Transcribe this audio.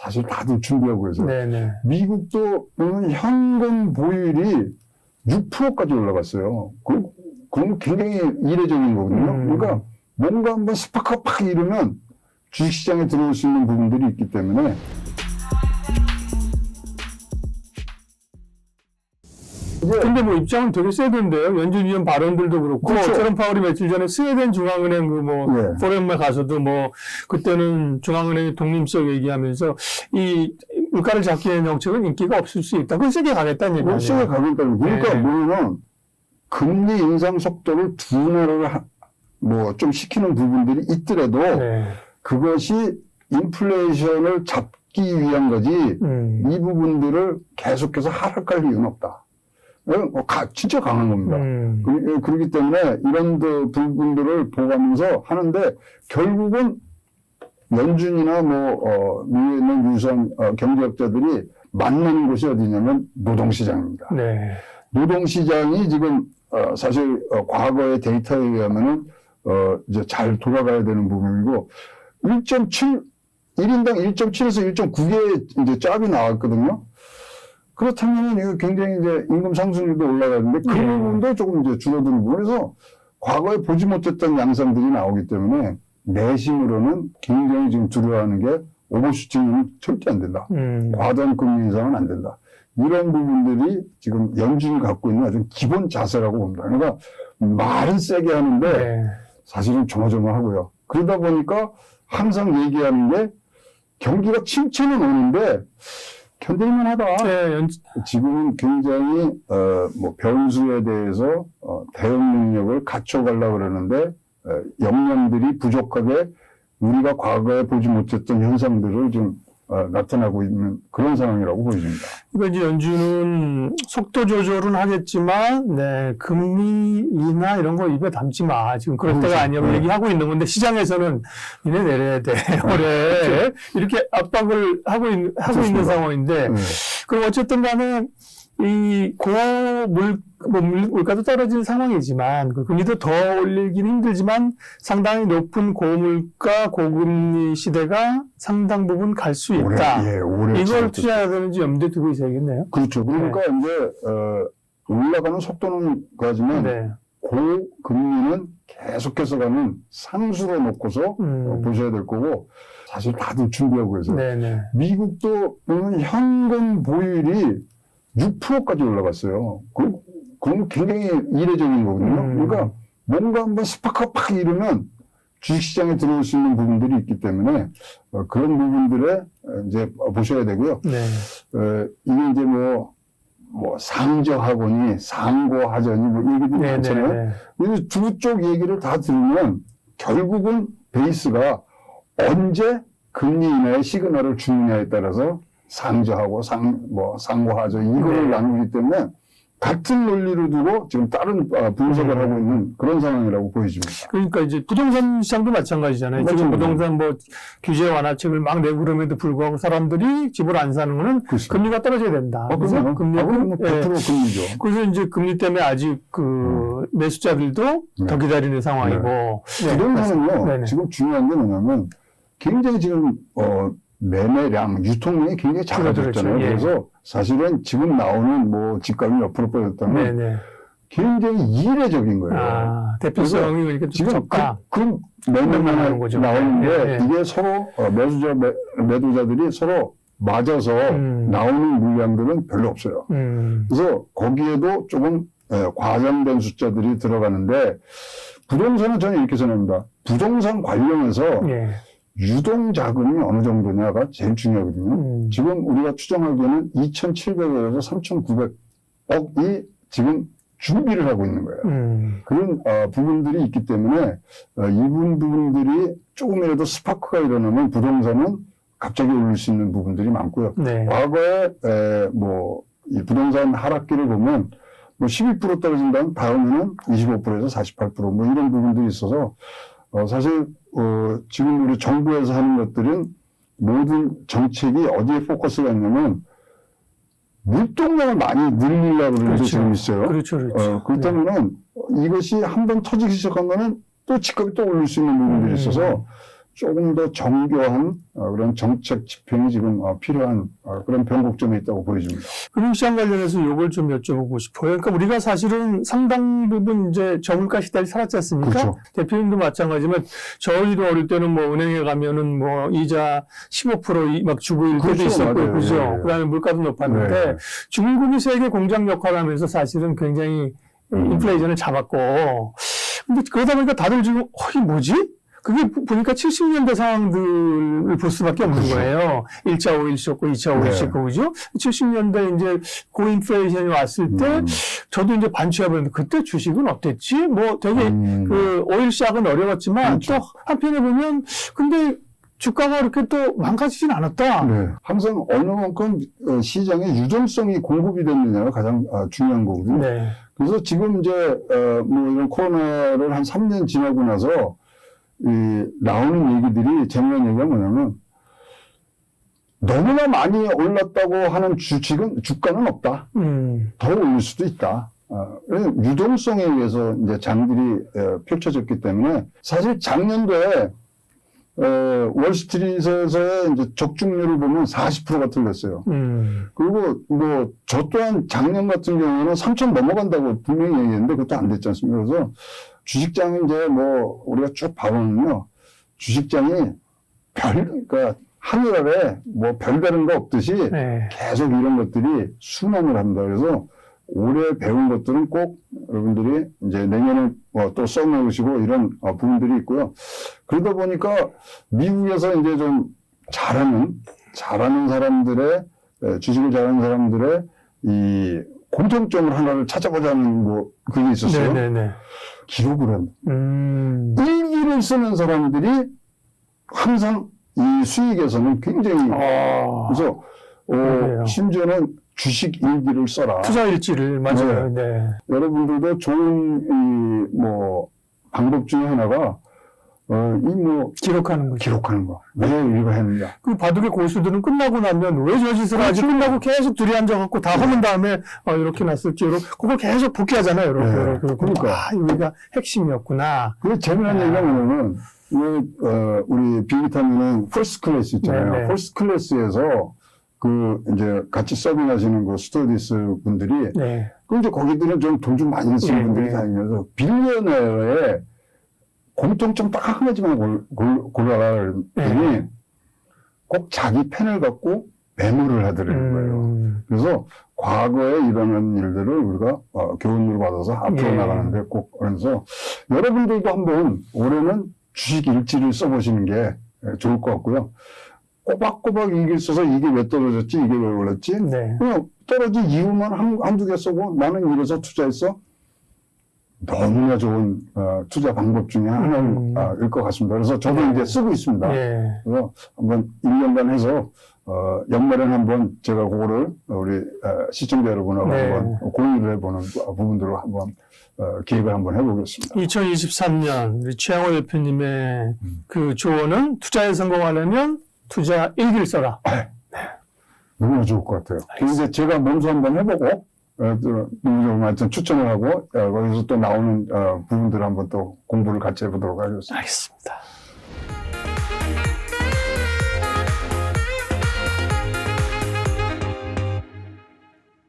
사실 다들 준비하고 계세요. 네네. 미국도 보면 현금 보유율이 6%까지 올라갔어요. 그건 굉장히 이례적인 거거든요. 그러니까 뭔가 한번 스파크가 팍 이러면 주식시장에 들어올 수 있는 부분들이 있기 때문에 근데 뭐 입장은 되게 세던데요. 연준 위원 발언들도 그렇고, 그렇죠. 제롬 파월이 며칠 전에 스웨덴 중앙은행 네. 포럼에 가서도 그때는 중앙은행의 독립성 얘기하면서 이 물가를 잡기 위한 정책은 인기가 없을 수 있다. 그건 세게 가겠다는 얘기 아니에요. 세게 가겠다는 그러니까 네. 뭐냐면 금리 인상 속도를 둔화를 좀 시키는 부분들이 있더라도 네. 그것이 인플레이션을 잡기 위한 거지 이 부분들을 계속해서 하락할 이유는 없다. 진짜 강한 겁니다. 그렇기 때문에 이런 부분들을 보고하면서 하는데 결국은 연준이나 미국에 있는 유수한 경제학자들이 만나는 곳이 어디냐면 노동시장입니다. 네. 노동시장이 지금 사실 과거의 데이터에 의하면은 이제 잘 돌아가야 되는 부분이고 1.7 1인당 1.7에서 1.9개 이제 짭이 나왔거든요. 그렇다면 이거 굉장히 이제 임금 상승률도 올라가는데 그 부분도 조금 이제 줄어드는 부분. 그래서 과거에 보지 못했던 양상들이 나오기 때문에 내심으로는 굉장히 지금 두려워하는 게 오버슈팅은 절대 안 된다. 과도한 금리 인상은 안 된다. 이런 부분들이 지금 연준이 갖고 있는 아주 기본 자세라고 봅니다. 그러니까 말은 세게 하는데 네. 사실은 조마조마하고요. 그러다 보니까 항상 얘기하는 게 경기가 침체는 오는데 견딜만 하다. 네, 지금은 굉장히 변수에 대해서 대응 능력을 갖춰가려고 그러는데 역량들이 부족하게 우리가 과거에 보지 못했던 현상들을 좀 나타나고 있는 그런 상황이라고 보여집니다. 그러니까 이제 연준은 속도 조절은 하겠지만, 네, 금리 인하 이런 거 입에 담지 마. 지금 그럴 때가 아니라고 얘기하고 있는 건데, 시장에서는 니네 내려야 돼. 올해. 이렇게 압박을 하고 있는 상황인데, 그럼 어쨌든 간에 이 물가도 떨어진 상황이지만, 그 금리도 더 올리긴 힘들지만, 상당히 높은 고물가, 고금리 시대가 상당 부분 갈 수 있다. 올해 이걸 투자해야 되는지 염두에 두고 있어야겠네요. 그렇죠. 그러니까 이제, 올라가는 속도는 가지만, 네. 고금리는 계속해서 가는 상수로 놓고서 보셔야 될 거고, 사실 다들 준비하고 계세요. 네네. 미국도 보면 현금 보유율이 6%까지 올라갔어요. 그건 굉장히 이례적인 거거든요. 그러니까 뭔가 한번 스파크가 팍 이러면 주식시장에 들어올 수 있는 부분들이 있기 때문에 그런 부분들에 이제 보셔야 되고요. 네. 이게 이제 상저하거니 상고하저니 얘기들이 많잖아요. 그래서 두 쪽 얘기를 다 들으면 결국은 베이스가 언제 금리 인하의 시그널을 주느냐에 따라서 상저하고 상고하저 이거를 나누기 때문에 같은 논리를 두고 지금 다른 분석을 하고 있는 그런 상황이라고 보여집니다. 그러니까 이제 부동산 시장도 마찬가지잖아요. 지금 부동산 규제 완화책을 막 내고 그럼에도 불구하고 사람들이 집을 안 사는 거는 그렇죠. 금리가 떨어져야 된다. 그래서 금리가 100% 금리죠. 그래서 이제 금리 때문에 아직 매수자들도 더 기다리는 상황이고. 부동산은요, 지금 중요한 게 뭐냐면 굉장히 지금 매매량, 유통량이 굉장히 작아졌잖아요. 그래서 사실은 지금 나오는 집값이 몇 프로 빠졌다면 굉장히 이례적인 거예요. 대표성이 그러니까 지금 적다. 그 매매만 나오는 거죠. 나오는데 이게 서로 매도자들이 서로 맞아서 나오는 물량들은 별로 없어요. 그래서 거기에도 조금 과장된 숫자들이 들어가는데 부동산은 저는 이렇게 생각합니다. 부동산 관련해서 유동 자금이 어느 정도냐가 제일 중요하거든요. 지금 우리가 추정하기에는 2,700억에서 3,900억이 지금 준비를 하고 있는 거예요. 그런 부분들이 있기 때문에 이 부분들이 조금이라도 스파크가 일어나면 부동산은 갑자기 오를 수 있는 부분들이 많고요. 과거에 이 부동산 하락기를 보면 12% 떨어진 다음에는 25%에서 48% 이런 부분들이 있어서 사실 지금 우리 정부에서 하는 것들은 모든 정책이 어디에 포커스가 있냐면 물동량을 많이 늘리려고 그러는 게 지금 있어요. 그렇다면은 이것이 한번 터지기 시작하면은 또 집값이 또 오를 수 있는 부분들이 있어서 조금 더 정교한 그런 정책 집행이 지금 필요한 그런 변곡점이 있다고 보여집니다. 금융시장 관련해서 이걸 좀 여쭤보고 싶어요. 그러니까 우리가 사실은 상당 부분 이제 저물가 시대에 살았지 않습니까? 그렇죠. 대표님도 마찬가지지만 저희도 어릴 때는 뭐 은행에 가면은 뭐 이자 15% 막 주고 일 때도 그렇죠. 있었고, 맞아요. 그죠? 네. 그다음에 물가도 높았는데 네. 중국이 세계 공장 역할을 하면서 사실은 굉장히 인플레이션을 잡았고, 근데 그러다 보니까 다들 지금 이게 뭐지? 그게 보니까 70년대 상황들을 볼 수밖에 없는 그렇죠. 거예요. 1차 오일 쇼크, 2차 오일 네. 쇼크, 그죠? 70년대 이제 고인플레이션이 왔을 때 저도 이제 반취합을 했는데 그때 주식은 어땠지? 뭐 되게 그 오일 샥은 어려웠지만 그렇죠. 또 한편에 보면 근데 주가가 그렇게 또 망가지진 않았다. 네. 항상 어느 만큼 시장의 유동성이 공급이 됐느냐가 가장 중요한 거거든요. 네. 그래서 지금 이제 뭐 이런 코로나를 한 3년 지나고 나서 나오는 얘기들이 재미난 얘기가 뭐냐면 너무나 많이 올랐다고 하는 주가는 없다. 더 올릴 수도 있다. 그래서 유동성에 의해서 이제 장들이 펼쳐졌기 때문에 사실 작년도에 월스트리트에서의 이제 적중률을 보면 40%가 틀렸어요. 그리고 뭐 저 또한 작년 같은 경우는 3천 넘어간다고 분명히 얘기했는데 그것도 안 됐지 않습니까? 그래서 주식장이 이제 뭐 우리가 쭉 봐보면요, 주식장이 그러니까 하늘 아래 뭐 별다른 거 없듯이 네. 계속 이런 것들이 순환을 합니다. 그래서 올해 배운 것들은 꼭 여러분들이 이제 내년에 또 써놓으시고 이런 부분들이 있고요. 그러다 보니까 미국에서 이제 좀 잘하는 사람들의 주식을 잘하는 사람들의 이 공통점을 하나를 찾아보자는 뭐 그게 있었어요. 네네네. 기록을 합니다. 일기를 쓰는 사람들이 항상 이 수익에서는 굉장히 그래서 심지어는 주식 일기를 써라. 투자 일지를 맞아요. 네. 여러분들도 좋은 뭐 방법 중에 하나가 기록하는 거죠. 기록하는 거. 왜 이거 했느냐. 그 바둑의 고수들은 끝나고 나면 왜 저 짓을 하지? 끝나고 계속 둘이 앉아갖고 다 하는 다음에 이렇게 났을지 그걸 계속 복귀하잖아요. 이렇게. 그러니까. 여기가 핵심이었구나. 그 재미난 얘기가 뭐냐면 우리 비행기 타면은 퍼스트 클래스 있잖아요. 네네. 퍼스트 클래스에서 그 이제 같이 서빙하시는 그 스튜어디스 분들이 네. 그 이제 거기들은 좀 돈 좀 많이 쓰는 분들이 다니면서 빌리어너의 공통점 딱 한 가지만 골라라 그랬더니 꼭 자기 펜을 갖고 메모를 하더라는 거예요. 그래서 과거에 일어난 일들을 우리가 교훈으로 받아서 앞으로 나가는데 꼭 그래서 여러분들도 한번 올해는 주식 일지를 써보시는 게 좋을 것 같고요. 꼬박꼬박 일기를 써서 이게 왜 떨어졌지, 이게 왜 올랐지, 그냥 떨어진 이유만 한두 개 쓰고 나는 이래서 투자했어. 너무나 좋은 투자 방법 중에 하나일 것 같습니다. 그래서 저도 이제 쓰고 있습니다. 그래서 한번 1년간 해서 연말엔 한번 제가 그거를 우리 시청자 여러분하고 한번 공유를 해보는 부분들로 한번 기획을 한번 해보겠습니다. 2023년 우리 최양호 대표님의 그 조언은 투자에 성공하려면 투자 일기를 써라. 너무 좋을 것 같아요. 그래서 제가 몸소 한번 해보고 너무 하여튼 추천을 하고 거기서 또 나오는 부분들을 한번 또 공부를 같이 해보도록 하겠습니다. 알겠습니다.